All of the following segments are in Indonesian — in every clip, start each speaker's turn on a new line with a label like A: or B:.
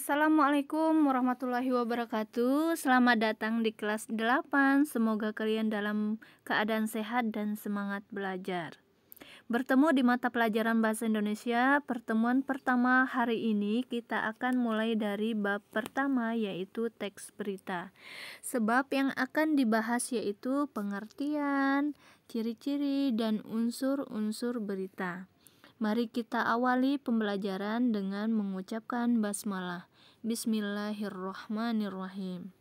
A: Assalamualaikum warahmatullahi wabarakatuh. Selamat datang di kelas 8. Semoga kalian dalam keadaan sehat dan semangat belajar. Bertemu di mata pelajaran Bahasa Indonesia. Pertemuan pertama hari ini kita akan mulai dari bab pertama, yaitu teks berita. Sebab yang akan dibahas yaitu pengertian, ciri-ciri, dan unsur-unsur berita. Mari kita awali pembelajaran dengan mengucapkan basmalah. Bismillahirrahmanirrahim.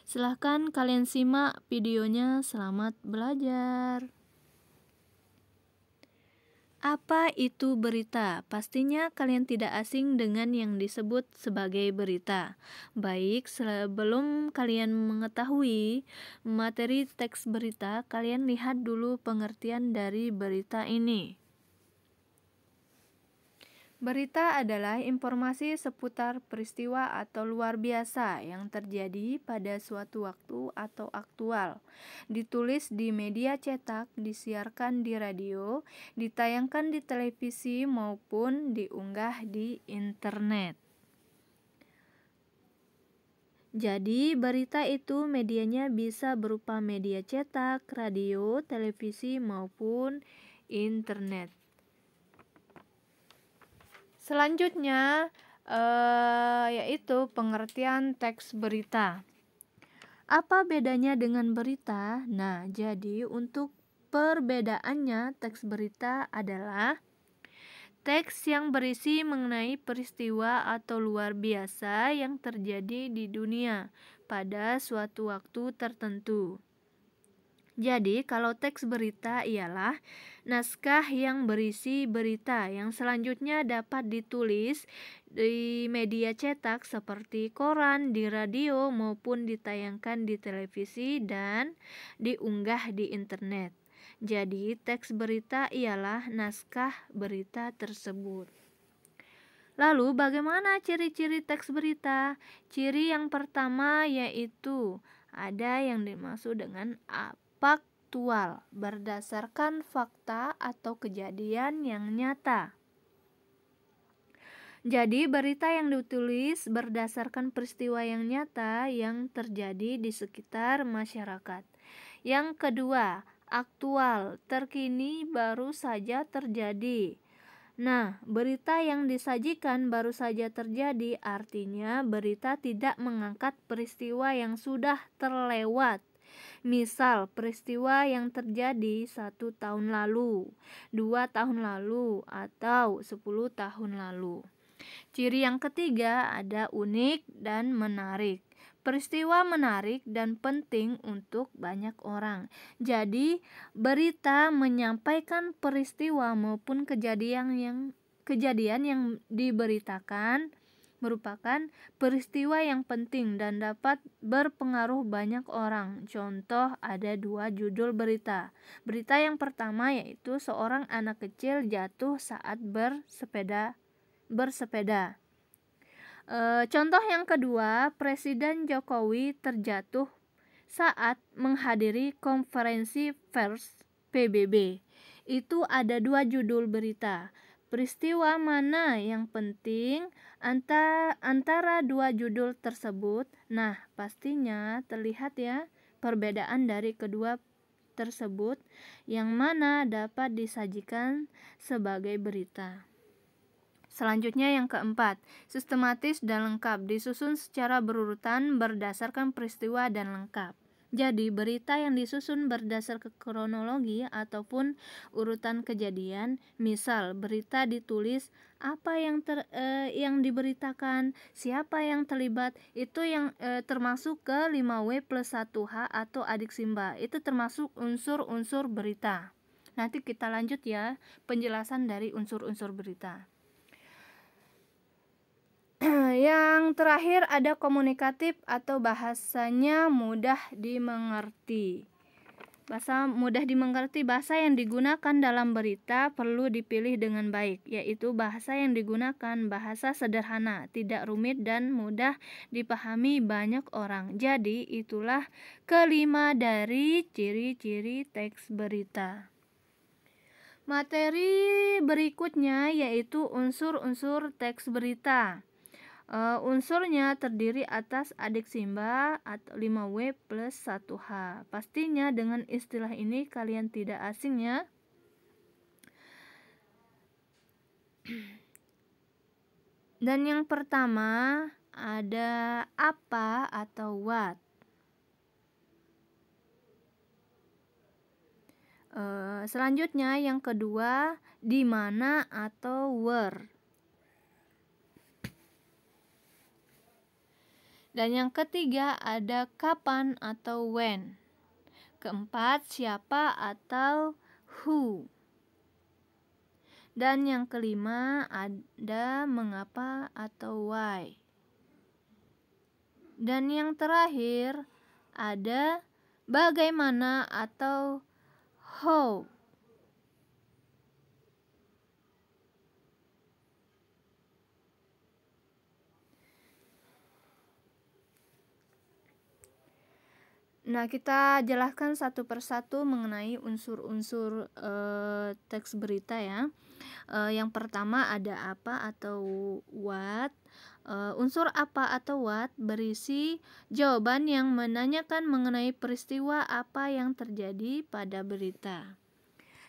A: Silahkan kalian simak videonya. Selamat belajar. Apa itu berita? Pastinya kalian tidak asing dengan yang disebut sebagai berita. Baik, sebelum kalian mengetahui materi teks berita, kalian lihat dulu pengertian dari berita ini. Berita adalah informasi seputar peristiwa atau luar biasa yang terjadi pada suatu waktu atau aktual. Ditulis di media cetak, disiarkan di radio, ditayangkan di televisi maupun diunggah di internet. Jadi, berita itu medianya bisa berupa media cetak, radio, televisi maupun internet. Selanjutnya yaitu pengertian teks berita. Apa bedanya dengan berita? Nah, jadi untuk perbedaannya, teks berita adalah teks yang berisi mengenai peristiwa atau luar biasa yang terjadi di dunia pada suatu waktu tertentu. Jadi, kalau teks berita ialah naskah yang berisi berita yang selanjutnya dapat ditulis di media cetak seperti koran, di radio, maupun ditayangkan di televisi dan diunggah di internet. Jadi, teks berita ialah naskah berita tersebut. Lalu, bagaimana ciri-ciri teks berita? Ciri yang pertama yaitu ada yang dimaksud dengan faktual, berdasarkan fakta atau kejadian yang nyata. Jadi, berita yang ditulis berdasarkan peristiwa yang nyata yang terjadi di sekitar masyarakat. Yang kedua, aktual, terkini, baru saja terjadi. Nah, berita yang disajikan baru saja terjadi, artinya berita tidak mengangkat peristiwa yang sudah terlewat. Misal, peristiwa yang terjadi 1 tahun lalu, 2 tahun lalu, atau 10 tahun lalu. Ciri yang ketiga ada unik dan menarik. Peristiwa menarik dan penting untuk banyak orang. Jadi, berita menyampaikan peristiwa maupun kejadian yang diberitakan merupakan peristiwa yang penting dan dapat berpengaruh banyak orang. Contoh, ada 2 judul berita. Berita yang pertama yaitu seorang anak kecil jatuh saat bersepeda. Contoh yang kedua, Presiden Jokowi terjatuh saat menghadiri konferensi pers PBB. Itu ada 2 judul berita. Peristiwa mana yang penting antara 2 judul tersebut? Nah, pastinya terlihat ya perbedaan dari kedua tersebut yang mana dapat disajikan sebagai berita. Selanjutnya yang keempat, sistematis dan lengkap, disusun secara berurutan berdasarkan peristiwa dan lengkap. Jadi, berita yang disusun berdasar ke kronologi ataupun urutan kejadian, misal berita ditulis apa yang diberitakan, siapa yang terlibat, itu yang termasuk ke 5W+1H atau adik Simba. Itu termasuk unsur-unsur berita. Nanti kita lanjut ya penjelasan dari unsur-unsur berita. Yang terakhir ada komunikatif atau bahasanya mudah dimengerti. Bahasa mudah dimengerti, bahasa yang digunakan dalam berita perlu dipilih dengan baik, yaitu bahasa yang digunakan bahasa sederhana, tidak rumit dan mudah dipahami banyak orang. Jadi itulah kelima dari ciri-ciri teks berita. Materi berikutnya yaitu unsur-unsur teks berita. Unsurnya terdiri atas adik Simba atau 5W plus 1H. Pastinya dengan istilah ini kalian tidak asing ya. Dan yang pertama ada apa atau what. Selanjutnya yang kedua di mana atau where. Dan yang ketiga ada kapan atau when. Keempat siapa atau who. Dan yang kelima ada mengapa atau why. Dan yang terakhir ada bagaimana atau how. Nah, kita jelaskan satu persatu mengenai unsur-unsur teks berita ya. Yang pertama ada apa atau what. Unsur apa atau what berisi jawaban yang menanyakan mengenai peristiwa apa yang terjadi pada berita.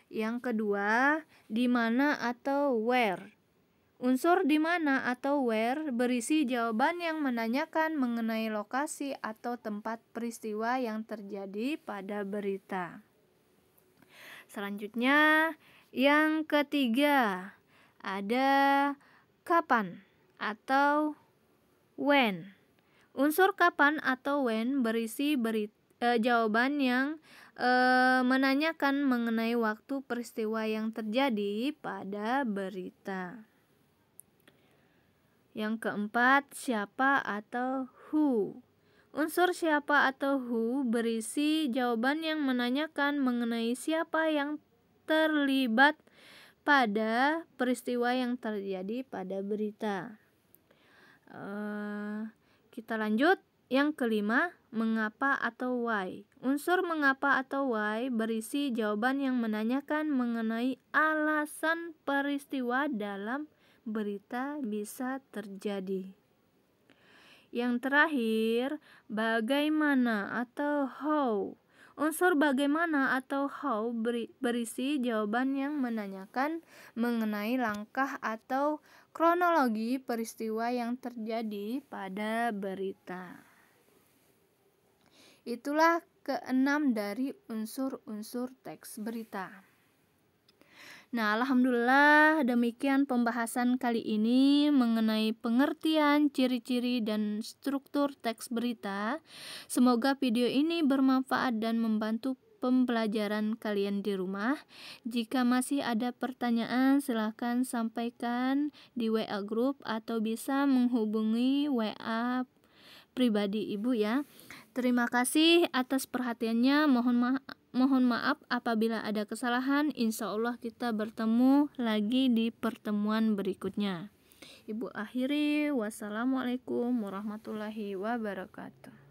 A: Yang kedua, di mana atau where. Unsur di mana atau where berisi jawaban yang menanyakan mengenai lokasi atau tempat peristiwa yang terjadi pada berita. Selanjutnya, yang ketiga ada kapan atau when. Unsur kapan atau when berisi jawaban yang menanyakan mengenai waktu peristiwa yang terjadi pada berita. Yang keempat, siapa atau who. Unsur siapa atau who berisi jawaban yang menanyakan mengenai siapa yang terlibat pada peristiwa yang terjadi pada berita. Kita lanjut. Yang kelima, mengapa atau why. Unsur mengapa atau why berisi jawaban yang menanyakan mengenai alasan peristiwa dalam berita bisa terjadi. Yang terakhir, bagaimana atau how. Unsur bagaimana atau how berisi jawaban yang menanyakan mengenai langkah atau kronologi peristiwa yang terjadi pada berita. Itulah keenam dari unsur-unsur teks berita. Nah, alhamdulillah demikian pembahasan kali ini mengenai pengertian, ciri-ciri, dan struktur teks berita. Semoga video ini bermanfaat dan membantu pembelajaran kalian di rumah. Jika masih ada pertanyaan, silahkan sampaikan di WA group atau bisa menghubungi WA pribadi Ibu ya. Terima kasih atas perhatiannya. Mohon maaf apabila ada kesalahan. Insya Allah kita bertemu lagi di pertemuan berikutnya. Ibu akhiri. Wassalamualaikum warahmatullahi wabarakatuh.